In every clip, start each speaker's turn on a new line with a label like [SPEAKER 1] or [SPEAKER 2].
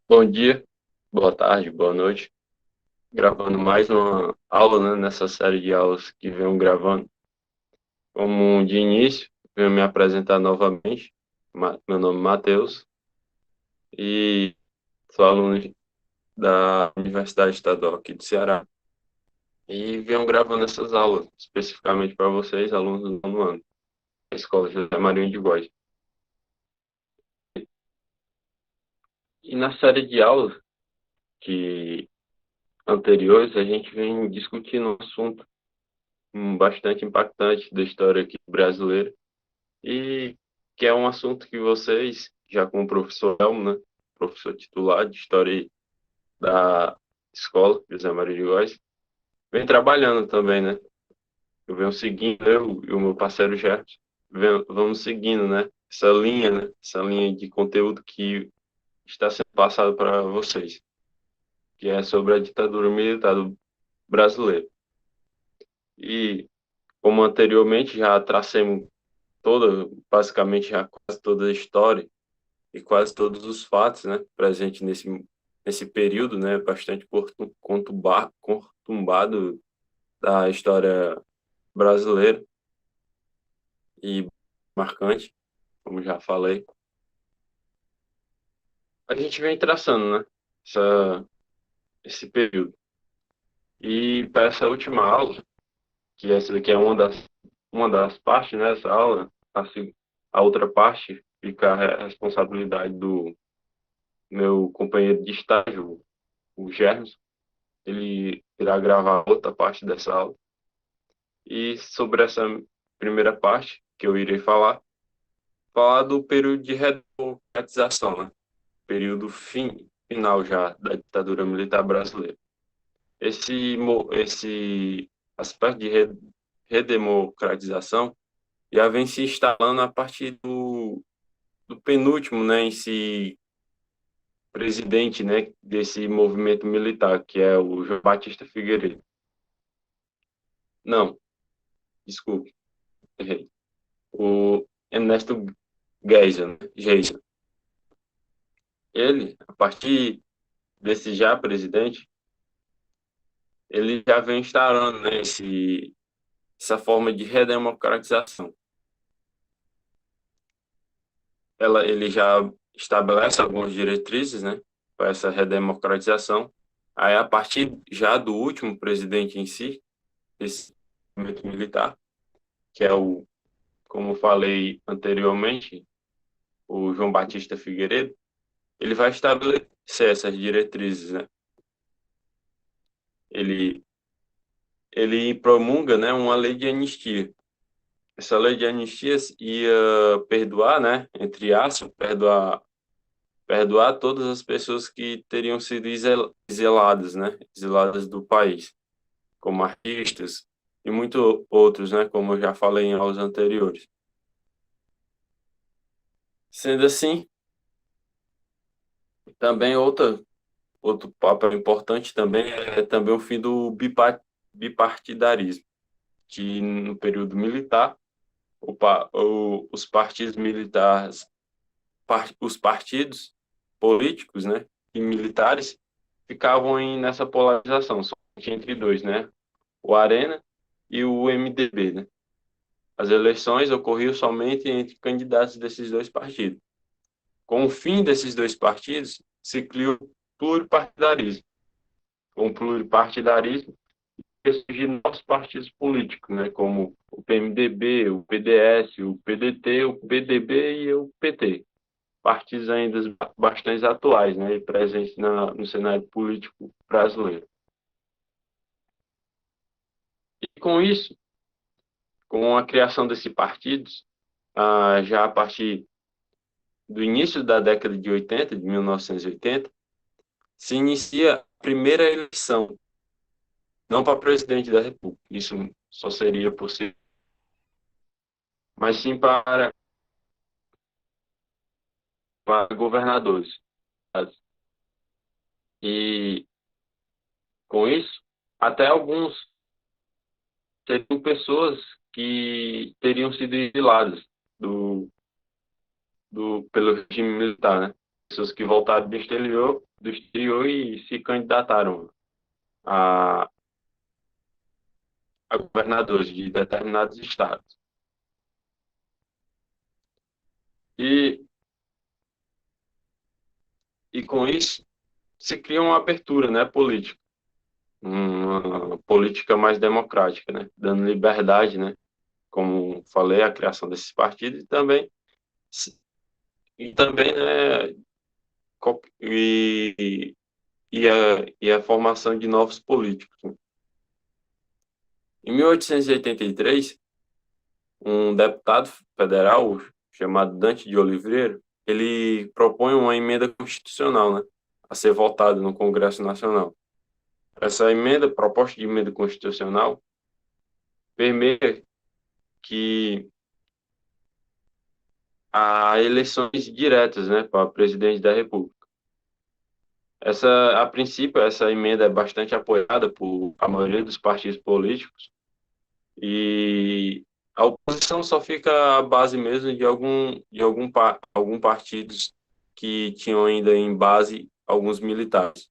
[SPEAKER 1] Bom dia, boa tarde, boa noite. Gravando mais uma aula, né, nessa série de aulas que venho gravando. Como de início, venho me apresentar novamente. Meu nome é Matheus e sou aluno da Universidade Estadual aqui do Ceará. E venho gravando essas aulas, especificamente para vocês, alunos do nono ano, da Escola José Marinho de Góes. E na série de aulas que anteriores, a gente vem discutindo um assunto bastante impactante da história aqui brasileira e que é um assunto que vocês, já com o professor Elmo, né, professor titular de História da escola, José Maria de Góes, vem trabalhando também, né? Eu venho seguindo, eu e o meu parceiro Gerson, vamos seguindo, né? Essa linha de conteúdo que está sendo passado para vocês, que é sobre a ditadura militar do brasileiro. E como anteriormente já tracemos basicamente já quase toda a história e quase todos os fatos, né, presentes nesse período, né, bastante conturbado da história brasileira e marcante, como já falei. A gente vem traçando, né, esse período. E para essa última aula, que essa daqui é uma das partes, né, dessa aula, a outra parte fica a responsabilidade do meu companheiro de estágio, o Gerson. Ele irá gravar outra parte dessa aula. E sobre essa primeira parte que eu irei falar do período de redemocratização, né? Período final já da ditadura militar brasileira. Esse aspecto de redemocratização já vem se instalando a partir do penúltimo, né, em si, presidente, né, desse movimento militar, que é o João Batista Figueiredo. Não, desculpe, errei. O Ernesto Geisel. Ele, a partir desse já presidente, ele já vem instaurando, né, essa forma de redemocratização. Ele já estabelece algumas diretrizes, né, para essa redemocratização. Aí, a partir já do último presidente em si, esse movimento militar, que é como eu falei anteriormente, o João Batista Figueiredo, ele vai estabelecer essas diretrizes, né? Ele ele promulga, né, uma lei de anistia. Essa lei de anistia ia perdoar, né, entre aspas, perdoar todas as pessoas que teriam sido exiladas, né, exiladas do país, como artistas e muitos outros, né, como eu já falei em aulas anteriores. Sendo assim, também outro papel importante também é também o fim do bipartidarismo, que no período militar os partidos militares, os partidos políticos, né, e militares ficavam nessa polarização, somente entre dois, né, o Arena e o MDB, né. As eleições ocorriam somente entre candidatos desses dois partidos. Com o fim desses dois partidos, se criou o pluripartidarismo. Com o pluripartidarismo, surgir novos partidos políticos, né, como o PMDB, o PDS, o PDT, o PDB e o PT. Partidos ainda bastante atuais, né, e presentes no cenário político brasileiro. E com isso, com a criação desses partidos, já a partir do início da década de 80, de 1980, se inicia a primeira eleição, não para presidente da República, isso só seria possível, mas sim para governadores. E com isso, até alguns teriam pessoas que teriam sido exiladas pelo regime militar, né? pessoas que voltaram do exterior e se candidataram a, a governadores de determinados estados. E, e com isso, se cria uma abertura, né, política, uma política mais democrática, né, dando liberdade, né, como falei, a criação desses partidos e também, né, e a formação de novos políticos, né. Em 1883, um deputado federal chamado Dante de Oliveira, ele propõe uma emenda constitucional, né, a ser votada no Congresso Nacional. Essa emenda, proposta de emenda constitucional, permeia que há eleições diretas, né, para presidente da República. A princípio, essa emenda é bastante apoiada por a maioria dos partidos políticos e a oposição só fica à base mesmo de algum partidos que tinham ainda em base alguns militares.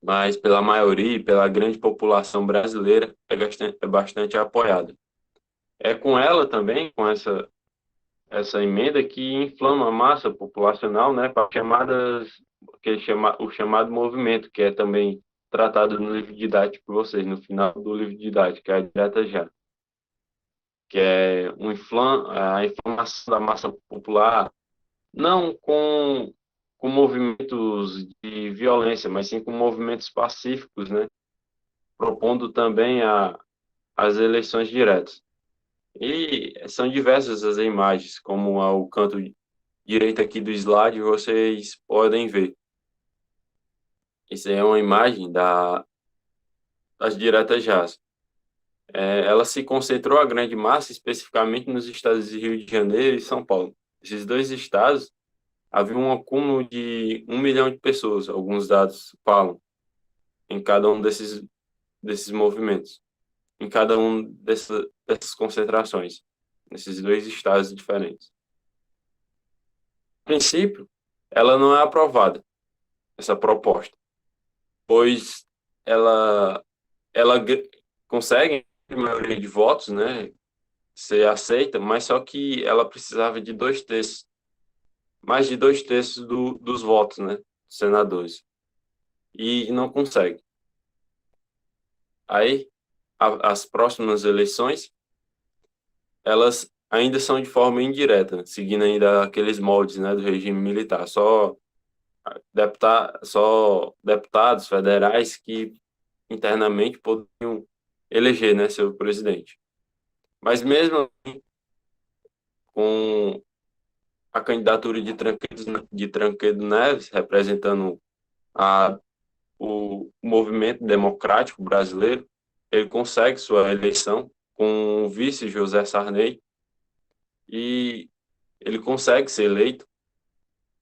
[SPEAKER 1] Mas pela maioria e pela grande população brasileira é bastante apoiada. É com ela também, com essa emenda que inflama a massa populacional, né, para o chamado movimento, que é também tratado no livro didático de vocês, no final do livro didático, que é a direta já, que é a inflamação da massa popular, não com movimentos de violência, mas sim com movimentos pacíficos, né, propondo também as eleições diretas. E são diversas as imagens, como ao canto direito aqui do slide, vocês podem ver. Isso é uma imagem das diretas já. Ela se concentrou a grande massa especificamente nos estados de Rio de Janeiro e São Paulo. Esses dois estados havia um acúmulo de 1 milhão de pessoas, alguns dados falam, em cada um desses movimentos, em cada um dessas concentrações, nesses dois estados diferentes. A princípio, ela não é aprovada, essa proposta, pois ela consegue a maioria de votos, né, ser aceita, mas só que ela precisava de 2/3, mais de 2/3 dos votos, né, dos senadores, e não consegue. Aí, as próximas eleições, elas ainda são de forma indireta, seguindo ainda aqueles moldes, né, do regime militar, só deputados federais que internamente poderiam eleger, né, seu presidente. Mas mesmo com a candidatura de Tancredo Neves, representando a, o movimento democrático brasileiro, ele consegue sua eleição com o vice José Sarney e ele consegue ser eleito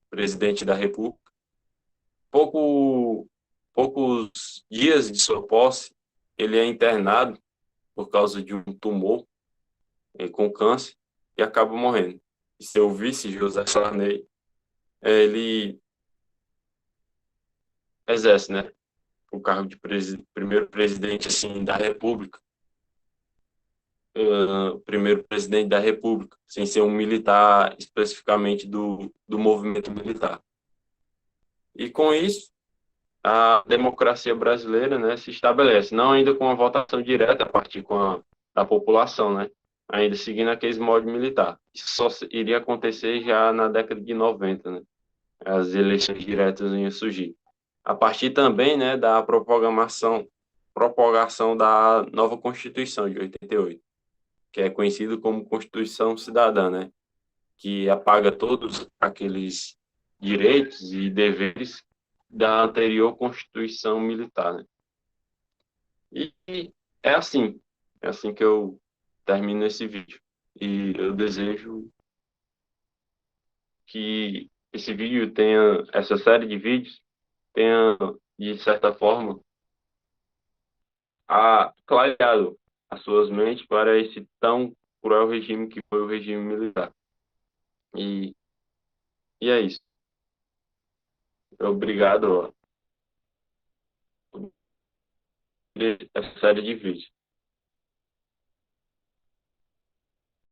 [SPEAKER 1] presidente da República. Poucos dias de sua posse, ele é internado por causa de um tumor com câncer e acaba morrendo. E seu vice, José Sarney, ele exerce, né, o cargo de primeiro presidente assim da República, primeiro presidente da República, sem ser um militar especificamente do movimento militar. E com isso, a democracia brasileira, né, se estabelece, não ainda com a votação direta a partir da população, né, ainda seguindo aqueles moldes militar. Isso só iria acontecer já na década de 90, né, as eleições diretas iam surgir. A partir também, né, da propagação da nova Constituição de 88, que é conhecido como Constituição Cidadã, né, que apaga todos aqueles direitos e deveres da anterior Constituição Militar, né? E é assim que eu termino esse vídeo. E eu desejo que essa série de vídeos tenha, de certa forma, clareado as suas mentes para esse tão cruel regime que foi o regime militar. E, e é isso. Obrigado, ó, por essa série de vídeos.